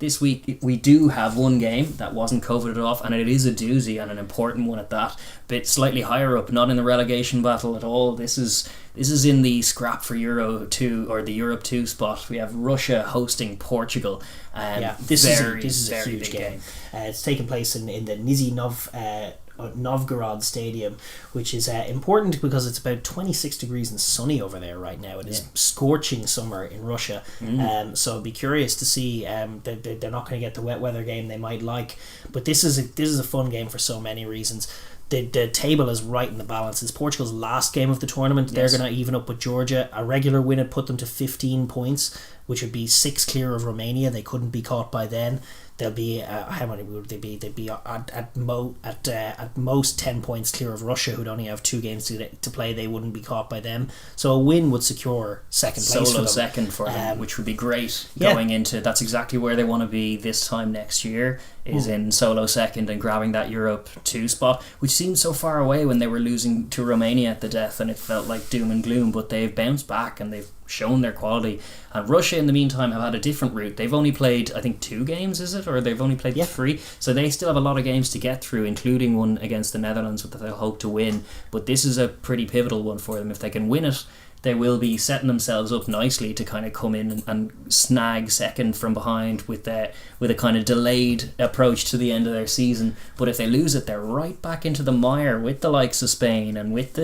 this week we do have one game that wasn't coveted off, and it is a doozy and an important one at that. Bit slightly higher up, not in the relegation battle at all. This is in the scrap for Euro 2 or the Europe 2 spot. We have Russia hosting Portugal. This is a huge game. It's taking place in the Nizhny Novgorod Stadium, which is important because it's about 26 degrees and sunny over there right now. It is scorching summer in Russia. So I'd be curious to see. They're not going to get the wet weather game they might like, but this is a fun game for so many reasons. The table is right in the balance. It's Portugal's last game of the tournament. They're going to even up with Georgia. A regular win would put them to 15 points, which would be 6 clear of Romania. They couldn't be caught by then. They'll be how many would they be? They'd be at most 10 points clear of Russia, who'd only have 2 games to play. They wouldn't be caught by them. So a win would secure second place for them. Second for them, which would be great going into. That's exactly where they want to be this time next year. Is in solo second and grabbing that Europe 2 spot, which seemed so far away when they were losing to Romania at the death, and it felt like doom and gloom. But they've bounced back and they've shown their quality. And Russia, in the meantime, have had a different route. They've only played, I think, 2 games, is it? Or they've only played 3. So they still have a lot of games to get through, including one against the Netherlands, that they'll hope to win. But this is a pretty pivotal one for them. If they can win it, they will be setting themselves up nicely to kind of come in and snag second from behind with a kind of delayed approach to the end of their season. But if they lose it, they're right back into the mire with the likes of Spain and with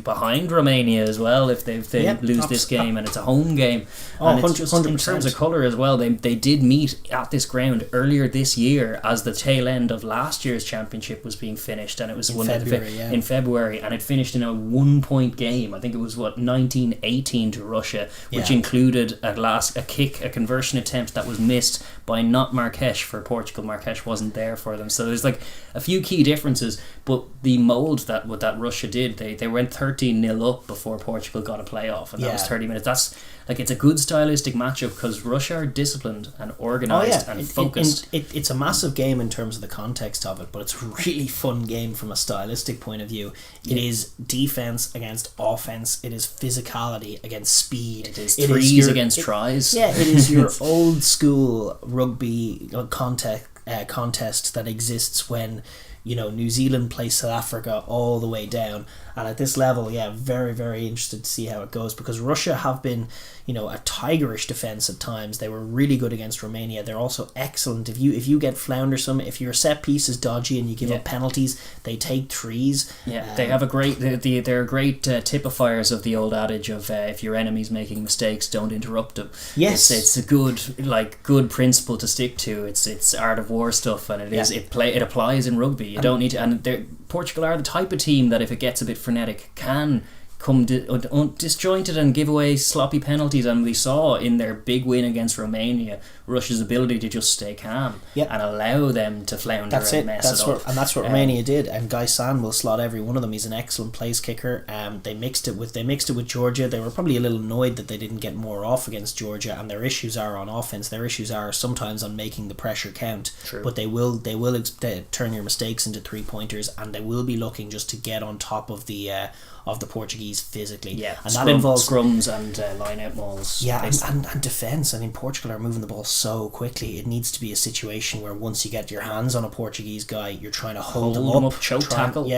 behind Romania as well. If they lose this game, and it's a home game, and it's just 100%. In terms of colour as well, they did meet at this ground earlier this year as the tail end of last year's championship was being finished, and it was in February, and it finished in a 1-point game. I think it was 19-18 to Russia, which included a conversion attempt that was missed by not Marques for Portugal. Marques wasn't there for them, so there's like a few key differences. But the mould that Russia did, they went 13-0 up before Portugal got a playoff, and that was 30 minutes. That's it's a good stylistic matchup because Russia are disciplined and organised and focused. It's a massive game in terms of the context of it, but it's a really fun game from a stylistic point of view. It is defence against offence. It is physicality against speed. It is threes against tries. Yeah, it is your old school rugby contest that exists when New Zealand plays South Africa all the way down. And at this level, very, very interested to see how it goes, because Russia have been, a tigerish defence at times. They were really good against Romania. They're also excellent. If you get flounder if your set piece is dodgy and you give up penalties, they take threes. They have a great. They're great typifiers of the old adage of if your enemy's making mistakes, don't interrupt them. Yes, it's a good principle to stick to. It's art of war stuff, and it applies in rugby. You don't need to. And Portugal are the type of team that if it gets a bit frenetic can come disjointed and give away sloppy penalties, and we saw in their big win against Romania Russia's ability to just stay calm and allow them to flounder and mess it up. And that's what Romania did, and Guy San will slot every one of them. He's an excellent place kicker. They mixed it with Georgia. They were probably a little annoyed that they didn't get more off against Georgia, and their issues are on offense. Their issues are sometimes on making the pressure count. True. But they will turn your mistakes into 3-pointers, and they will be looking just to get on top of the Portuguese physically. And that involves scrums and line-out mauls. And defence. I mean, Portugal are moving the ball so quickly. It needs to be a situation where once you get your hands on a Portuguese guy, you're trying to hold him up, choke tackle.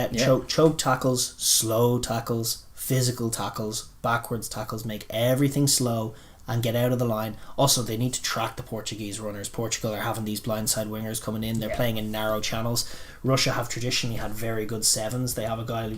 Choke tackles, slow tackles, physical tackles, backwards tackles, make everything slow and get out of the line. Also, they need to track the Portuguese runners. Portugal are having these blindside wingers coming in. They're playing in narrow channels. Russia have traditionally had very good sevens. They have a guy,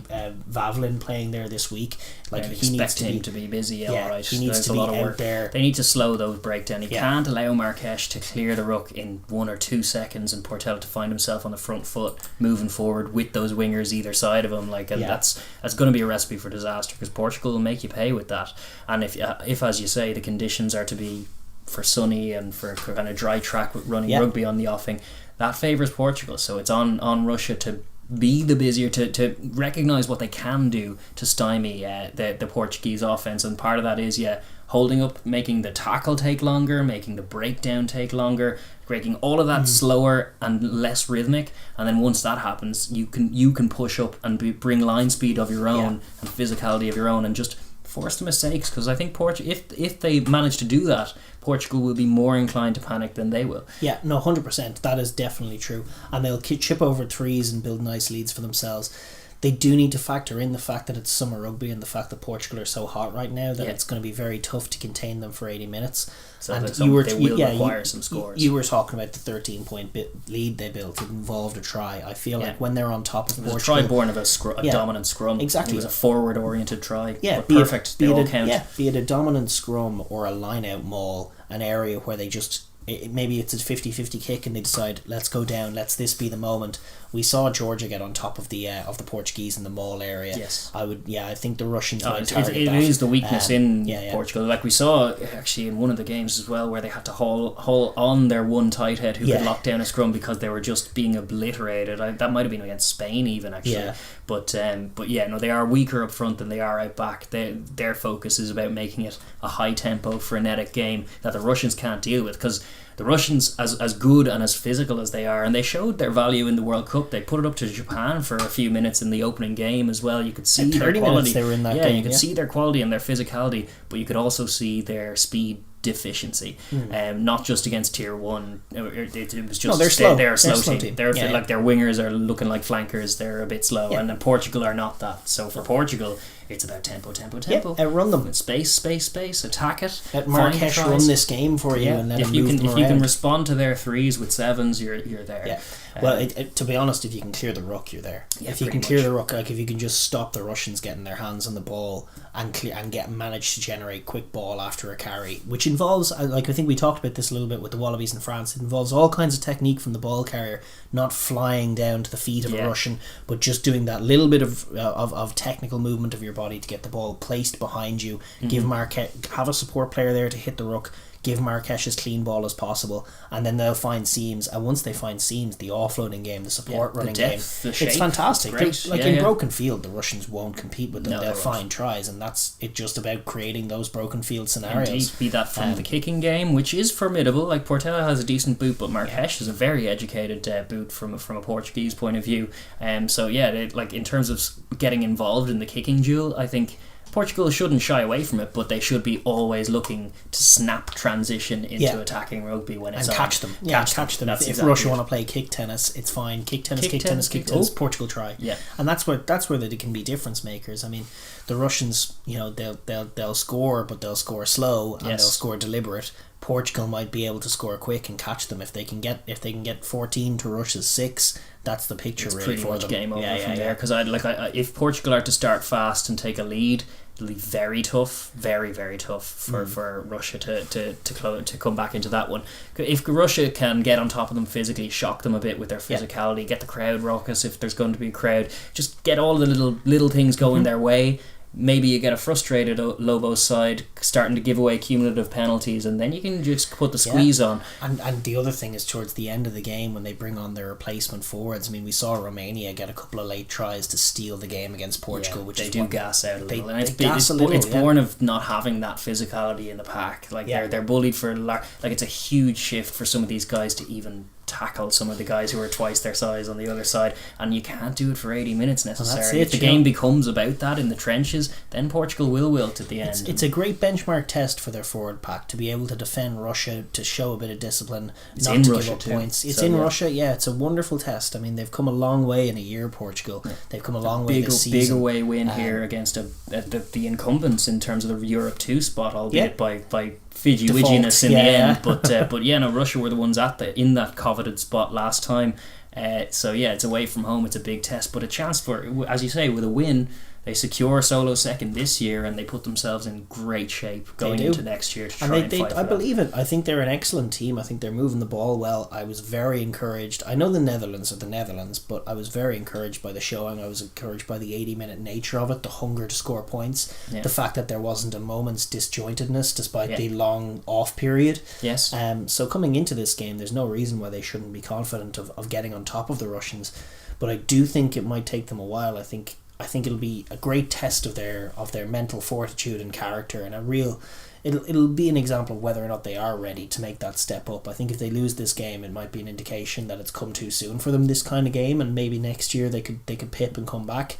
Vavlin, playing there this week. He needs to be busy. Alright, he needs to be out there. They need to slow those breakdown. You can't allow Marques to clear the ruck in 1 or 2 seconds and Portel to find himself on the front foot moving forward with those wingers either side of him. That's going to be a recipe for disaster, because Portugal will make you pay with that. And if as you say, the conditions are to be for sunny and for kind of dry track with running rugby on the offing, that favours Portugal. So it's on Russia to be the busier, to recognise what they can do to stymie the Portuguese offence. And part of that is holding up, making the tackle take longer, making the breakdown take longer, making all of that slower and less rhythmic. And then once that happens, you can push up and bring line speed of your own and physicality of your own, and just force the mistakes, because I think if they manage to do that, Portugal will be more inclined to panic than they will. Yeah, no, 100%. That is definitely true. And they'll chip over threes and build nice leads for themselves. They do need to factor in the fact that it's summer rugby and the fact that Portugal are so hot right now that it's going to be very tough to contain them for 80 minutes. So and they will require some scores. You were talking about the 13-point lead they built. It involved a try. I feel like when they're on top of Portugal... It was a try born of a dominant scrum. Exactly. It was a forward-oriented try. Yeah, perfect. They all count. Yeah, be it a dominant scrum or a line-out maul, an area where they just... Maybe it's a 50-50 kick and they decide, let's go down, let's this be the moment. We saw Georgia get on top of the Portuguese in the maul area. Yes. I think the Russians might target that. It is the weakness in Portugal. Like we saw actually in one of the games as well, where they had to haul on their one tight head who could lock down a scrum because they were just being obliterated. That might have been against Spain even actually. Yeah. But they are weaker up front than they are out back. Their focus is about making it a high tempo, frenetic game that the Russians can't deal with, because the Russians, as good and as physical as they are, and they showed their value in the World Cup. They put it up to Japan for a few minutes in the opening game as well. You could see their quality. They were in that game, you could see their quality and their physicality, but you could also see their speed deficiency. Not just against tier 1. It was just they're slow. They're a slow team. They're like their wingers are looking like flankers. They're a bit slow, and then Portugal are not that. So for Portugal, it's about tempo. Outrun them. Space. Attack it. Let Marrakesh run this game for you, and let them move them around. If you can respond to their threes with sevens, you're there. Yeah. Well, to be honest, if you can clear the ruck, you're there. Yeah, if you can clear the ruck, like if you can just stop the Russians getting their hands on the ball and manage to generate quick ball after a carry, which involves, like I think we talked about this a little bit with the Wallabies in France, it involves all kinds of technique from the ball carrier, not flying down to the feet of a Russian, but just doing that little bit of technical movement of your body to get the ball placed behind you. Give Marquette, have a support player there to hit the ruck. Give Marrakesh as clean ball as possible, and then they'll find seams. And once they find seams, the offloading game, the support running game, it's fantastic. In broken field, the Russians won't compete with them. They'll find tries, and that's it. Just about creating those broken field scenarios. Indeed, be that from the kicking game, which is formidable. Like Portela has a decent boot, but Marrakesh is a very educated boot from a Portuguese point of view. In terms of getting involved in the kicking duel, I think Portugal shouldn't shy away from it, but they should be always looking to snap transition into attacking rugby when it's and on. Catch them. Catch them. If Russia want to play kick tennis, it's fine. Kick tennis. Portugal try. Yeah, and that's where they can be difference makers. I mean, the Russians, they'll score, but they'll score slow and they'll score deliberate. Portugal might be able to score quick and catch them if they can get 14 to Russia's 6. That's the picture. It's really pretty much them. Game over from there. Because if Portugal are to start fast and take a lead, it'll be very tough, very very tough for Russia to come back into that one. If Russia can get on top of them physically, shock them a bit with their physicality, get the crowd raucous if there's going to be a crowd, just get all the little things going their way. Maybe you get a frustrated Lobos side starting to give away cumulative penalties, and then you can just put the squeeze on. And the other thing is towards the end of the game when they bring on their replacement forwards. I mean, we saw Romania get a couple of late tries to steal the game against Portugal, which they is do gas out a little. And it's born of not having that physicality in the pack. They're bullied for it's a huge shift for some of these guys to even tackle some of the guys who are twice their size on the other side, and you can't do it for 80 minutes necessarily. If the game becomes about that in the trenches, then Portugal will wilt at the end. It's a great benchmark test for their forward pack to be able to defend Russia, to show a bit of discipline, not to give up points. It's in Russia, it's a wonderful test. I mean, they've come a long way in a year, Portugal. They've come a long way this season. Big away win here against the incumbents in terms of the Europe 2 spot, albeit by Fiji-widginess in the end, but Russia were the ones in that coveted spot last time. It's away from home. It's a big test, but a chance for, as you say, with a win, they secure solo second this year, and they put themselves in great shape going into next year to try and fight for I believe it. I think they're an excellent team. I think they're moving the ball well. I was very encouraged. I know the Netherlands are the Netherlands, but I was very encouraged by the showing. I was encouraged by the 80-minute nature of it, the hunger to score points, the fact that there wasn't a moment's disjointedness despite the long off period. Yes. So coming into this game, there's no reason why they shouldn't be confident of getting on top of the Russians, but I do think it might take them a while. I think it'll be a great test of their mental fortitude and character, and it'll be an example of whether or not they are ready to make that step up. I think if they lose this game, it might be an indication that it's come too soon for them, this kind of game, and maybe next year they could pip and come back.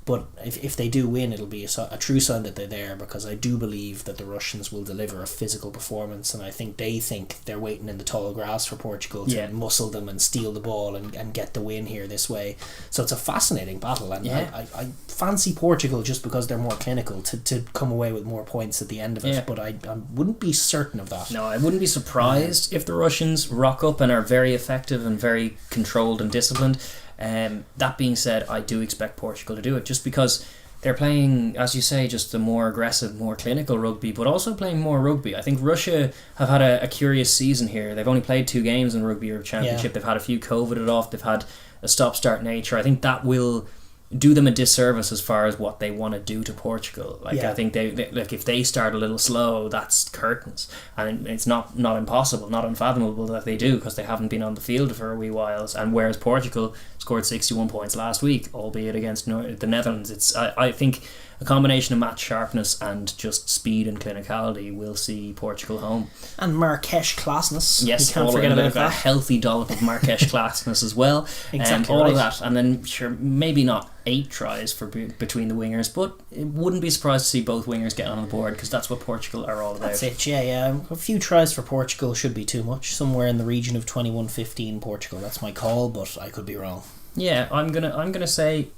But if they do win, it'll be a true sign that they're there, because I do believe that the Russians will deliver a physical performance, and I think they're waiting in the tall grass for Portugal to muscle them and steal the ball and get the win here this way. So it's a fascinating battle, and I fancy Portugal just because they're more clinical to come away with more points at the end of it, but I wouldn't be certain of that. No, I wouldn't be surprised if the Russians rock up and are very effective and very controlled and disciplined. That being said, I do expect Portugal to do it, just because they're playing, as you say, just the more aggressive, more clinical rugby, but also playing more rugby. I think Russia have had a curious season here. They've only played 2 games in Rugby Europe Championship. They've had a few coveted off. They've had a stop-start nature. I think that will do them a disservice as far as what they want to do to Portugal. I think they like, if they start a little slow, that's curtains, and it's not impossible, not unfathomable that they do, because they haven't been on the field for a wee while. And whereas Portugal scored 61 points last week, albeit against the Netherlands, I think a combination of match sharpness and just speed and clinicality will see Portugal home. And Marrakesh classness. Yes, you can't forget about that. A healthy dollop of Marrakesh classness as well. Exactly, all of that. And then, sure, maybe not 8 tries between the wingers, but it wouldn't be surprised to see both wingers get on the board, because that's what Portugal are all about. That's it, yeah. A few tries for Portugal should be too much. Somewhere in the region of 21-15 Portugal. That's my call, but I could be wrong. Yeah, I'm gonna say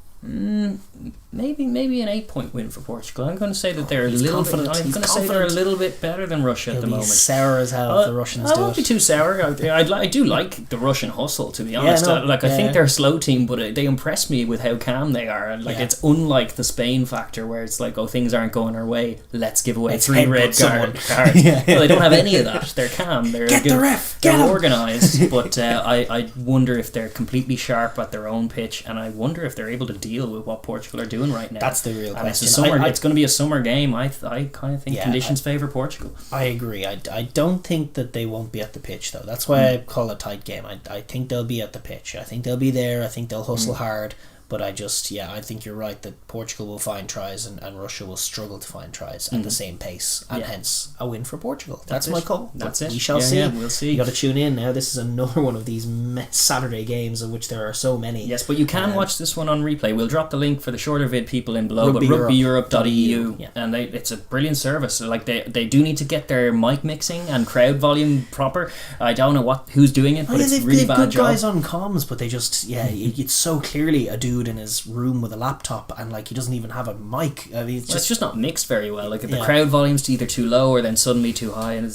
maybe an 8-point win for Portugal. I'm going to say that they're a little bit better than Russia at the moment. Sour as hell if the Russians do it. I won't be too sour. I do like the Russian hustle, to be honest. I think they're a slow team, but they impress me with how calm they are. It's unlike the Spain factor, where it's like, things aren't going our way, let's give away 3 red cards. Well, they don't have any of that. They're calm. Get the ref. They're organised. But I wonder if they're completely sharp at their own pitch, and I wonder if they're able to deal with what Portugal are doing right now. That's the real question. It's going to be a summer game. I kind of think conditions favour Portugal. I agree. I don't think that they won't be at the pitch, though. That's why I call it a tight game. I think they'll be at the pitch. I think they'll be there. I think they'll hustle hard. But I think you're right that Portugal will find tries and Russia will struggle to find tries at the same pace, and hence a win for Portugal. That's my call. That's it. We shall see. Yeah, we'll see. You got to tune in now. This is another one of these Saturday games, of which there are so many. Yes, but you can watch this one on replay. We'll drop the link for the shorter vid people in below, rugbyeurope.eu, and it's a brilliant service. They do need to get their mic mixing and crowd volume proper. I don't know who's doing it, but it's really bad good job. Guys on comms, but they just it's so clearly a dude in his room with a laptop, and he doesn't even have a mic. I mean, it's just not mixed very well. The crowd volume's either too low or then suddenly too high, and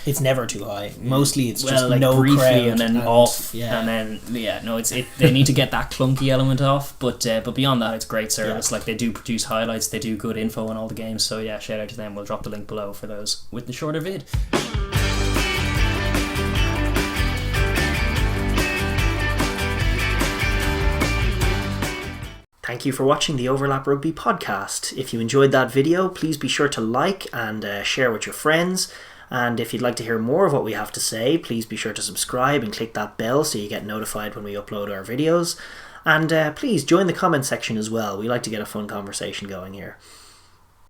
it's never too high. Mostly it's just no briefly crowd and then off, and then they need to get that clunky element off. But beyond that, it's great service. They do produce highlights, they do good info on all the games. So shout out to them. We'll drop the link below for those with the shorter vid. Thank you for watching the Overlap Rugby podcast. If you enjoyed that video, please be sure to like and share with your friends. And if you'd like to hear more of what we have to say, please be sure to subscribe and click that bell so you get notified when we upload our videos. And please join the comment section as well. We like to get a fun conversation going here.